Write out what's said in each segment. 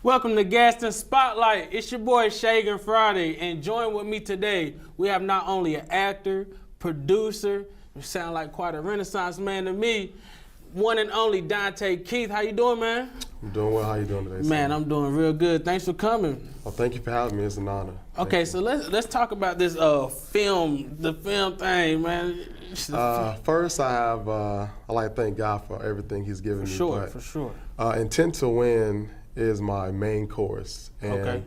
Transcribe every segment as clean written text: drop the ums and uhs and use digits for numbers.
Welcome to Gaston Spotlight. It's your boy Chagen Friday, and join with me today, we have not only an actor, producer, you sound like quite a Renaissance man to me, one and only Dontai Keith. How you doing, man? I'm doing well. How you doing today, Man, sir? I'm doing real good. Thanks for coming. Well, thank you for having me. It's an honor. Okay, so let's talk about this the film thing, man. First, I like to thank God for everything He's given me. For sure. Intent to Win is my main course, and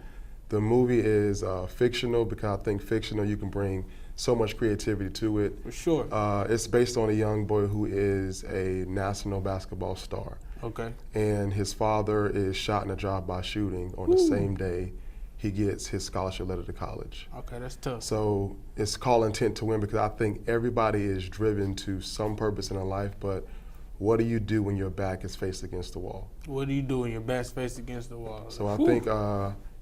the movie is fictional because I think fictional you can bring so much creativity to it. For sure. It's based on a young boy who is a national basketball star. Okay. And his father is shot in a drive-by shooting on the same day he gets his scholarship letter to college. Okay, that's tough. So it's called Intent to Win because I think everybody is driven to some purpose in their life, but what do you do when your back is faced against the wall? What do you do when your back's faced against the wall? So I think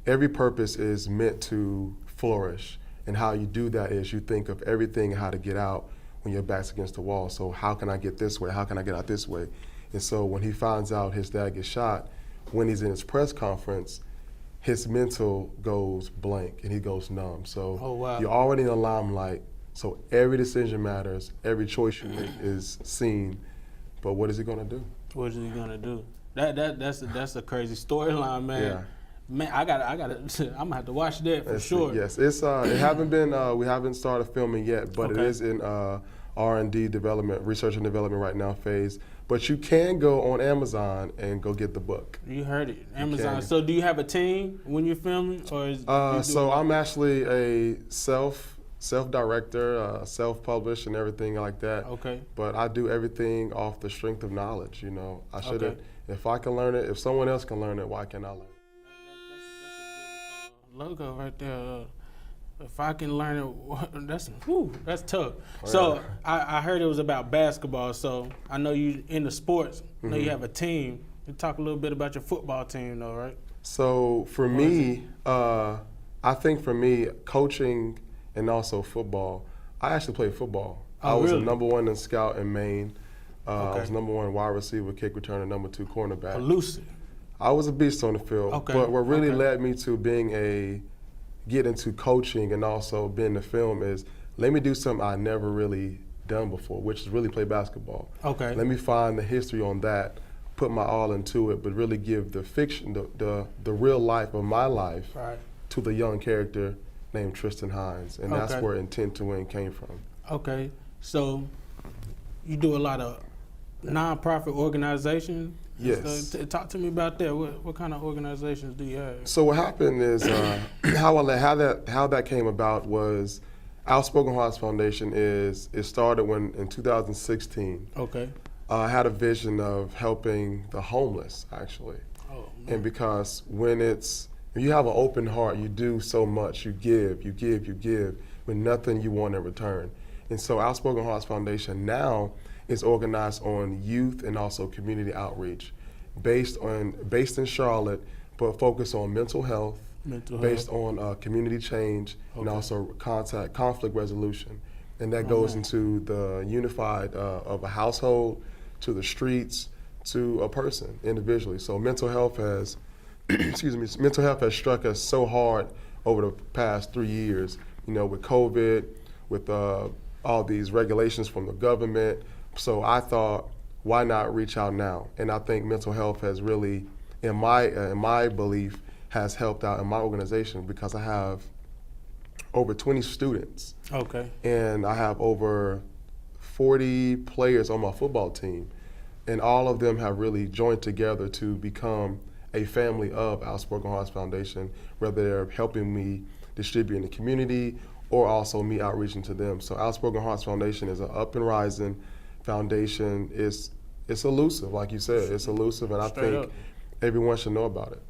every purpose is meant to flourish, and how you do that is you think of everything how to get out when your back's against the wall. So how can I get this way? How can I get out this way? And so when he finds out his dad gets shot, when he's in his press conference, his mental goes blank and he goes numb. So you're already in the limelight, so every decision matters, every choice you make is seen, but what is he gonna do? What is he gonna do? That's a crazy storyline, man. Yeah. Man, I gotta I'm gonna have to watch that for sure. Yes, it's it haven't been we haven't started filming yet, but it is in R&D development, research and development right now phase. But you can go on Amazon and go get the book. You heard it, Amazon. So do you have a team when you're filming, or is so I'm actually a self-director, self-published and everything like that. Okay. But I do everything off the strength of knowledge. You know, I should if I can learn it, if someone else can learn it, why can't I learn it? Logo right there. If I can learn it, that's tough. Oh, so yeah. I heard it was about basketball. So I know you into sports. I know you have a team. You talk a little bit about your football team, though, right? So for me, I think for me, coaching and also football. I actually played football. I was a #1 in scout in Maine. I was #1 wide receiver, kick returner, #2 cornerback. Elusive. I was a beast on the field. Okay. But what really led me to get into coaching and also being in the film is let me do something I never really done before, which is really play basketball. Okay. Let me find the history on that, put my all into it, but really give the fiction, the real life of my life to the young character named Tristan Hines. And that's where Intent to Win came from. Okay. So you do a lot of nonprofit organizations? Yes. So talk to me about that. What kind of organizations do you have? So what happened is how that came about was Outspoken Hearts Foundation it started in 2016. Okay. I had a vision of helping the homeless actually. Oh, man. And because when you have an open heart, you do so much. You give, with nothing you want in return. And so Outspoken Hearts Foundation now is organized on youth and also community outreach, based in Charlotte, but focused on mental health, based on community change, and also conflict resolution. And that goes into the unified of a household, to the streets, to a person individually. So mental health has, mental health has struck us so hard over the past 3 years. You know, with COVID, with all these regulations from the government. So I thought, why not reach out now? And I think mental health has really, in my belief, has helped out in my organization because I have over 20 students. Okay. And I have over 40 players on my football team. And all of them have really joined together to become a family of Outspoken Hearts Foundation, whether they're helping me distribute in the community or also me outreaching to them. So Outspoken Hearts Foundation is an up and rising foundation. It's elusive, like you said. It's elusive, and I think everyone should know about it.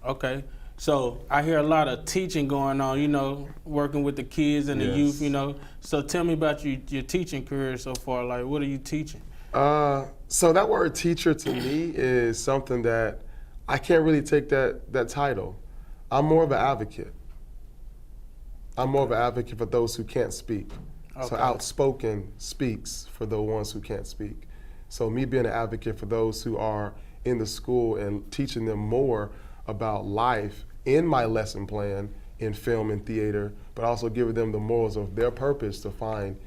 Okay. So I hear a lot of teaching going on, you know, working with the kids and the youth, you know. So tell me about your teaching career so far. Like, what are you teaching? So that word teacher to me is something that I can't really take that title. I'm more of an advocate. I'm more of an advocate for those who can't speak. So Outspoken speaks for the ones who can't speak. So me being an advocate for those who are in the school and teaching them more about life in my lesson plan in film and theater, but also giving them the morals of their purpose to find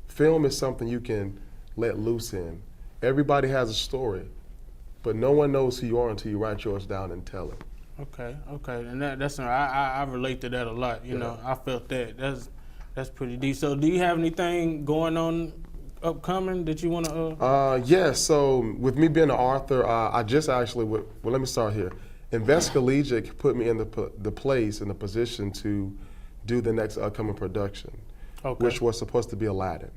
film is something you can let loose in. Everybody has a story, but no one knows who you are until you write yours down and tell it. Okay, and that's I relate to that a lot. You know, I felt that. That's pretty deep. So, do you have anything going on upcoming that you want to? Yes. So, with me being an author, I just actually let me start here. Invest Collegiate put me in the place in the position to do the next upcoming production, which was supposed to be Aladdin.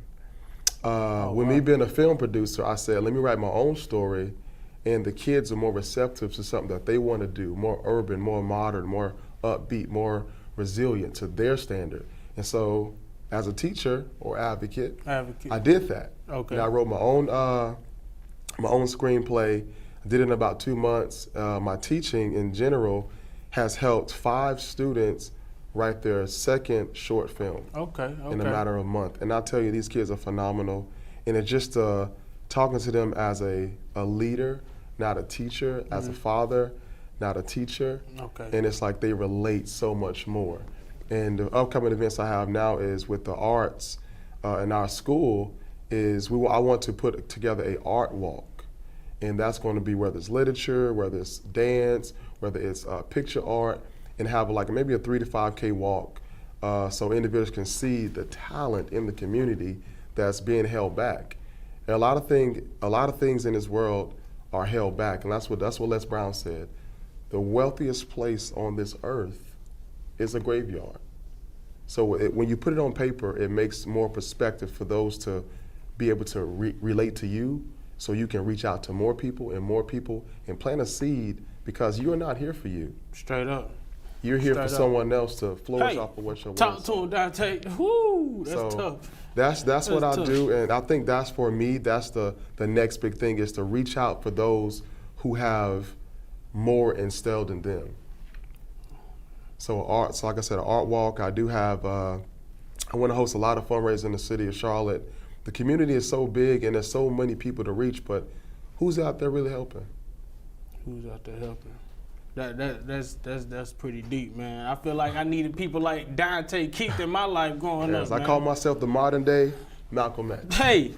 With me being a film producer, I said, let me write my own story, and the kids are more receptive to something that they want to do, more urban, more modern, more upbeat, more resilient to their standard. And so, as a teacher or advocate, I did that. Okay. And I wrote my own screenplay. I did it in about 2 months. My teaching in general has helped 5 students write their second short film in a matter of a month. And I'll tell you, these kids are phenomenal. And it's just talking to them as a leader, not a teacher, as a father, not a teacher. And it's like they relate so much more. And the upcoming events I have now is with the arts in our school is I want to put together a art walk. And that's going to be whether it's literature, whether it's dance, whether it's picture art, and have like maybe a 3 to 5K walk so individuals can see the talent in the community that's being held back. And a lot of things in this world are held back, and that's what Les Brown said. The wealthiest place on this earth is a graveyard. So when you put it on paper, it makes more perspective for those to be able to relate to you, so you can reach out to more people and plant a seed, because you're not here for you. Straight up. You're here for someone else to flourish off of what you're talk to him, Dontai. Whoo, that's tough. That's what I do, and I think that's for me. That's the next big thing, is to reach out for those who have more instilled in them. So like I said, an art walk. I do have. I want to host a lot of fundraisers in the city of Charlotte. The community is so big, and there's so many people to reach, but who's out there really helping? Who's out there helping? That's pretty deep, man. I feel like I needed people like Dontai Keith in my life growing up. I call myself the modern day Malcolm X. Hey.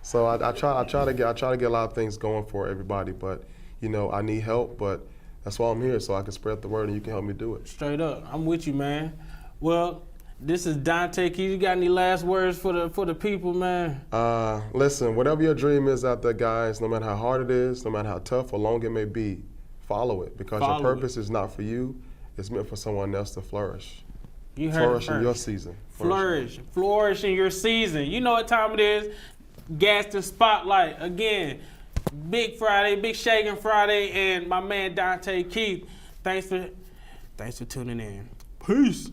So I try to get a lot of things going for everybody, but I need help. But that's why I'm here, so I can spread the word and you can help me do it. Straight up, I'm with you, man. Well, this is Dontai Keith. You got any last words for the people, man? Listen, whatever your dream is out there, guys, no matter how hard it is, no matter how tough or long it may be, follow it, because your purpose is not for you. It's meant for someone else to flourish. You heard flourish in your season. Flourish in your season. You know what time it is. Gaston Spotlight. Again, big Chagen Friday, and my man Dontai Keith. Thanks for tuning in. Peace.